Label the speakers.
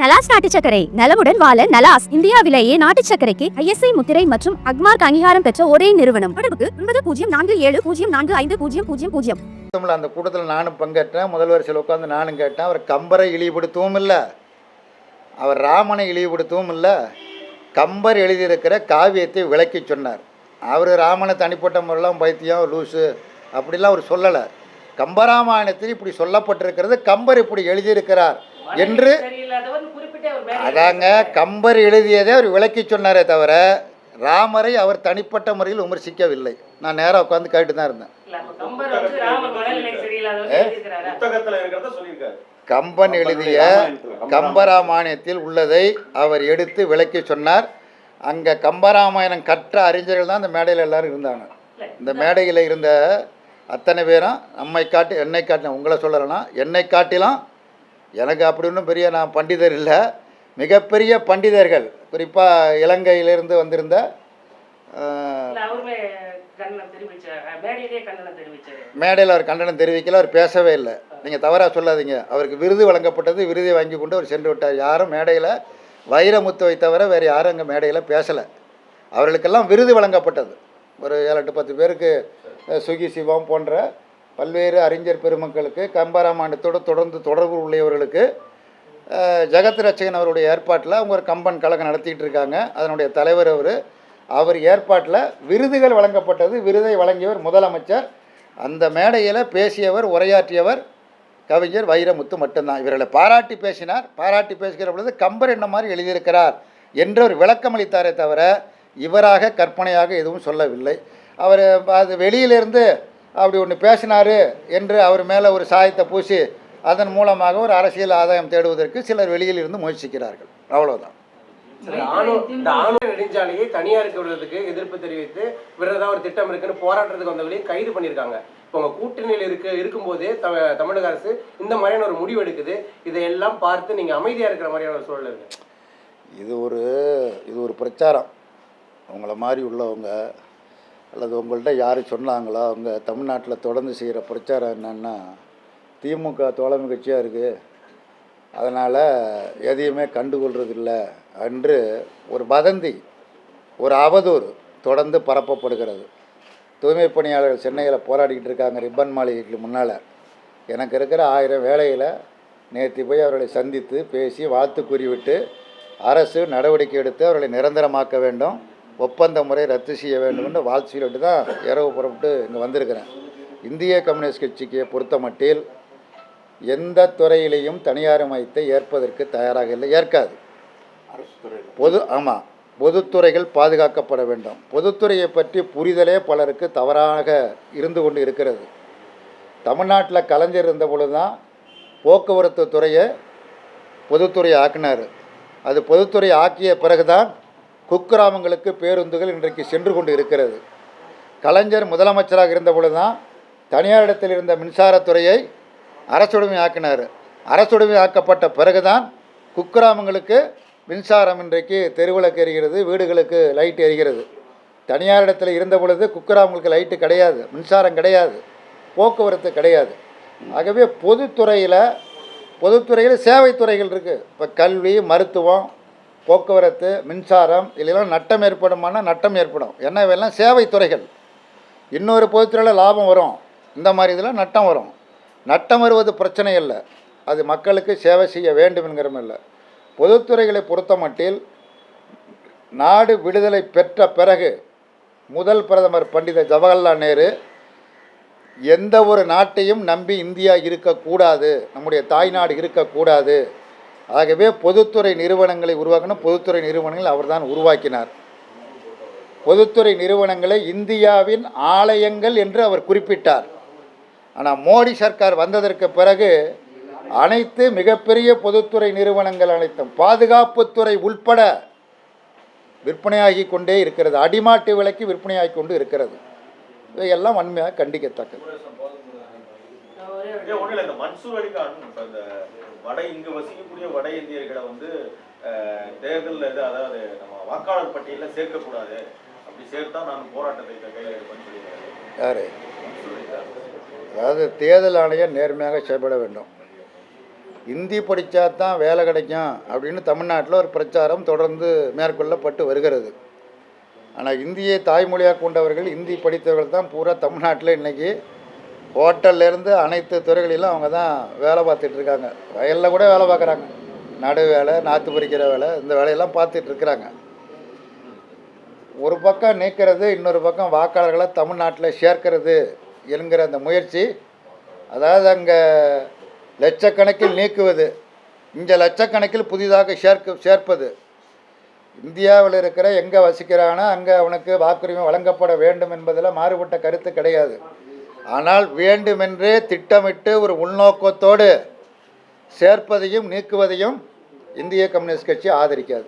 Speaker 1: நலாஸ் நாட்டு சர்க்கரை நலமுடன் வாழ நலாஸ் இந்தியாவிலேயே நாட்டு சர்க்கரைக்கு ISI முத்திரை மற்றும் அக்மார்க் அங்கீகாரம் பெற்ற ஒரே நிறுவனம். தொடர்புக்கு 9047045000.
Speaker 2: அந்த கூட்டத்தில் நானும் பங்கேற்றேன். முதல்வர் சில உட்காந்து நானும் கேட்டேன். அவர் கம்பரை இழிவுபடுத்தவும் இல்லை, அவர் ராமனை இழிவுபடுத்தவும் இல்லை. கம்பர் எழுதியிருக்கிற காவியத்தை விளக்கி சொன்னார். அவர் ராமனை தனிப்பட்ட முறையெல்லாம் பைத்தியம் லூஸு அப்படிலாம் அவர் சொல்லலை. கம்பராமாயணத்தில் இப்படி சொல்லப்பட்டிருக்கிறது, கம்பர் இப்படி எழுதியிருக்கிறார் என்று அதாங்க கம்பர் எழுதியதை அவர் விளக்கி சொன்னாரே தவிர ராமரை அவர் தனிப்பட்ட முறையில் விமர்சிக்கவில்லை. நான் நேராக உட்காந்து கேட்டு தான் இருந்தேன். கம்பன் எழுதிய கம்பராமாயணத்தில் உள்ளதை அவர் எடுத்து விளக்கி சொன்னார். அங்கே கம்பராமாயணம் கற்ற அறிஞர்கள் தான் அந்த மேடையில் எல்லோரும் இருந்தாங்க. இந்த மேடையில் இருந்த அத்தனை பேரும் என்னை காட்டிலும் உங்களை சொல்லலைன்னா என்னை காட்டிலும் எனக்கு அப்படி ஒன்றும் பெரிய நான் பண்டிதர் இல்லை, மிகப்பெரிய பண்டிதர்கள். குறிப்பாக இலங்கையிலிருந்து வந்திருந்த மேடையில் அவர் கண்டனம் தெரிவிக்கல, அவர் பேசவே இல்லை. நீங்கள் தவறாக சொல்லாதீங்க. அவருக்கு விருது வழங்கப்பட்டது, விருதை வாங்கி கொண்டு அவர் சென்று விட்டார். யாரும் மேடையில் வைரமுத்துவை தவிர வேறு யாரும் அங்கே மேடையில் பேசலை. அவர்களுக்கெல்லாம் விருது வழங்கப்பட்டது. ஒரு 7-10 பேருக்கு சுகி சிவம் போன்ற பல்வேறு அறிஞர் பெருமக்களுக்கு, கம்பராமாயணத்தோடு தொடர்ந்து தொடர்பு உள்ளவர்களுக்கு ஜெகத் ரட்சகன் அவருடைய ஏற்பாட்டில் அவங்க ஒரு கம்பன் கழகம் நடத்திக்கிட்டு இருக்காங்க. அதனுடைய தலைவர் அவர் ஏற்பாட்டில் விருதுகள் வழங்கப்பட்டது. விருதை வழங்கியவர் முதலமைச்சர். அந்த மேடையில் பேசியவர், உரையாற்றியவர் கவிஞர் வைரமுத்து மட்டும்தான். இவர்களை பாராட்டி பேசினார். பாராட்டி பேசுகிற பொழுது கம்பர் என்ன மாதிரி எழுதியிருக்கிறார் என்று ஒரு விளக்கம் அளித்தாரே தவிர இவராக கற்பனையாக எதுவும் சொல்லவில்லை. அவர் அது வெளியிலிருந்து அப்படி ஒன்று பேசினார் என்று அவர் மேலே ஒரு சாயத்தை பூசி அதன் மூலமாக ஒரு அரசியல் ஆதாயம் தேடுவதற்கு சிலர் வெளியில் இருந்து முயற்சிக்கிறார்கள். அவ்வளோதான்.
Speaker 3: இந்த ஆணவ நெடுஞ்சாலையை தனியாருக்கு விடுறதுக்கு எதிர்ப்பு தெரிவித்து விடுறதா ஒரு திட்டம் இருக்குன்னு போராட்டத்துக்கு வந்தவங்களையும் கைது பண்ணியிருக்காங்க. இப்போ உங்கள் கூட்டணியில் இருக்கும்போதே தமிழக அரசு இந்த மாதிரியான ஒரு முடிவு எடுக்குது. இதையெல்லாம் பார்த்து நீங்கள் அமைதியாக இருக்கிற மாதிரியான ஒரு சூழல் இருக்கு.
Speaker 2: இது ஒரு பிரச்சாரம். உங்களை மாதிரி உள்ளவங்க அல்லது உங்கள்கிட்ட யார் சொன்னாங்களோ அவங்க தமிழ்நாட்டில் தொடர்ந்து செய்கிற பிரச்சாரம் என்னென்னா திமுக தோழமை கட்சியாக இருக்குது, அதனால் எதையுமே கண்டுகொள்றதில்லை என்று ஒரு வதந்தி, ஒரு அவதூறு தொடர்ந்து பரப்பப்படுகிறது. தூய்மை பணியாளர்கள் சென்னையில் போராடிக்கிட்டு இருக்காங்க ரிப்பன் மாளிகைக்கு முன்னால். எனக்கு இருக்கிற 1000 வேலையில் நேற்று போய் அவர்களை சந்தித்து பேசி வாழ்த்து கூறிவிட்டு அரசு நடவடிக்கை எடுத்து அவர்களை நிரந்தரமாக்க வேண்டும், ஒப்பந்த முறை ரத்து செய்ய வேண்டும் என்று வாழ்த்து சொல்லிட்டு தான் இரவு புறப்பட்டு இங்கே வந்திருக்கிறேன். இந்திய கம்யூனிஸ்ட் கட்சிக்கு பொறுத்த மட்டில் எந்த துறையிலையும் தனியார்மயத்தை ஏற்பதற்கு தயாராக இல்லை, ஏற்காது. பொதுத்துறைகள் பாதுகாக்கப்பட வேண்டும். பொதுத்துறையை பற்றி புரிதலே பலருக்கு தவறாக இருந்து கொண்டு இருக்கிறது. தமிழ்நாட்டில் கலைஞர் இருந்த பொழுது தான் போக்குவரத்து துறையை பொதுத்துறை ஆக்கினார். அது பொதுத்துறை ஆக்கிய பிறகுதான் குக்கிராமங்களுக்கு பேருந்துகள் இன்றைக்கு சென்று கொண்டு இருக்கிறது. கலைஞர் முதலமைச்சராக இருந்த பொழுது தான் தனியார் இடத்தில் இருந்த மின்சாரத்துறையை அரசுடைமை ஆக்கினார். அரசுடைமை ஆக்கப்பட்ட பிறகுதான் குக்கிராமங்களுக்கு மின்சாரம் இன்றைக்கு தெருவிளக்கு எரிகிறது, வீடுகளுக்கு லைட் எரிகிறது. தனியார் இடத்துல இருந்த பொழுது குக்கிராமங்களுக்கு லைட்டு கிடையாது, மின்சாரம் கிடையாது, போக்குவரத்து கிடையாது. ஆகவே பொதுத்துறையில் சேவைத்துறைகள் இருக்குது. இப்போ கல்வி, மருத்துவம், போக்குவரத்து, மின்சாரம், இதெல்லாம் நட்டம் ஏற்படுமானால் நட்டம் ஏற்படும். ஏன்னா இவையெல்லாம் சேவைத்துறைகள். இன்னொரு பொதுத்துறையில் லாபம் வரும், இந்த மாதிரி இதில் நட்டம் வரும். நட்டம் வருவது பிரச்சனை இல்லை, அது மக்களுக்கு சேவை செய்ய வேண்டும் என்கிறதும் இல்லை. பொதுத்துறைகளை பொறுத்த மட்டில் நாடு விடுதலை பெற்ற பிறகு முதல் பிரதமர் பண்டித ஜவஹர்லால் நேரு எந்த ஒரு நாட்டையும் நம்பி இந்தியா இருக்கக்கூடாது, நம்முடைய தாய்நாடு இருக்கக்கூடாது, ஆகவே பொதுத்துறை நிறுவனங்களை உருவாக்கணும். பொதுத்துறை நிறுவனங்கள் அவர்தான் உருவாக்கினார். பொதுத்துறை நிறுவனங்களை இந்தியாவின் ஆலயங்கள் என்று அவர் குறிப்பிட்டார். ஆனால் மோடி சர்க்கார் வந்ததற்கு பிறகு அனைத்து மிகப்பெரிய பொதுத்துறை நிறுவனங்கள் அனைத்தும் பாதுகாப்புத்துறை உட்பட விற்பனையாகி கொண்டே இருக்கிறது. அடிமாட்டு விலைக்கு விற்பனையாகி கொண்டு இருக்கிறது. இவையெல்லாம் வன்மையாக கண்டிக்கத்தக்கது.
Speaker 4: இங்கு வசிக்கக்கூடிய வட இந்தியர்களை தேர்தலில் அதாவது நம்ம வாக்காளர் பட்டியலில் சேர்க்கக்கூடாது, அப்படி சேர்த்தா நான் போராட்டத்தை கையில் எடுப்பேன்னு சொல்லியிருக்காரு.
Speaker 2: யாரு? அதாவது தேர்தல் ஆணையம் நேர்மையாக செயல்பட வேண்டும். இந்தி படித்தா தான் வேலை கிடைக்கும் அப்படின்னு தமிழ்நாட்டில் ஒரு பிரச்சாரம் தொடர்ந்து மேற்கொள்ளப்பட்டு வருகிறது. ஆனால் இந்தியை தாய்மொழியாக கொண்டவர்கள், இந்தி படித்தவர்கள் தான் பூரா தமிழ்நாட்டில் இன்றைக்கி ஹோட்டல்லேருந்து அனைத்து துறைகளிலும் அவங்க தான் வேலை பார்த்துட்ருக்காங்க. வயலில் கூட வேலை பார்க்குறாங்க. நடு வேலை, நாற்று பறிக்கிற வேலை, இந்த வேலையெல்லாம் பார்த்துட்ருக்குறாங்க. ஒரு பக்கம் நீக்கிறது, இன்னொரு பக்கம் வாக்காளர்களை தமிழ்நாட்டில் சேர்க்கிறது என்கிற அந்த முயற்சி, அதாவது அங்கே லட்சக்கணக்கில் நீக்குவது, இங்கே லட்சக்கணக்கில் புதிதாக சேர்ப்பது. இந்தியாவில் இருக்கிற எங்கே வசிக்கிறானோ அங்கே அவனுக்கு வாக்குரிமை வழங்கப்பட வேண்டும் என்பதில் மாறுபட்ட கருத்து கிடையாது. ஆனால் வேண்டுமென்றே திட்டமிட்டு ஒரு உள்நோக்கத்தோடு சேர்ப்பதையும் நீக்குவதையும் இந்திய கம்யூனிஸ்ட் கட்சி ஆதரிக்காது.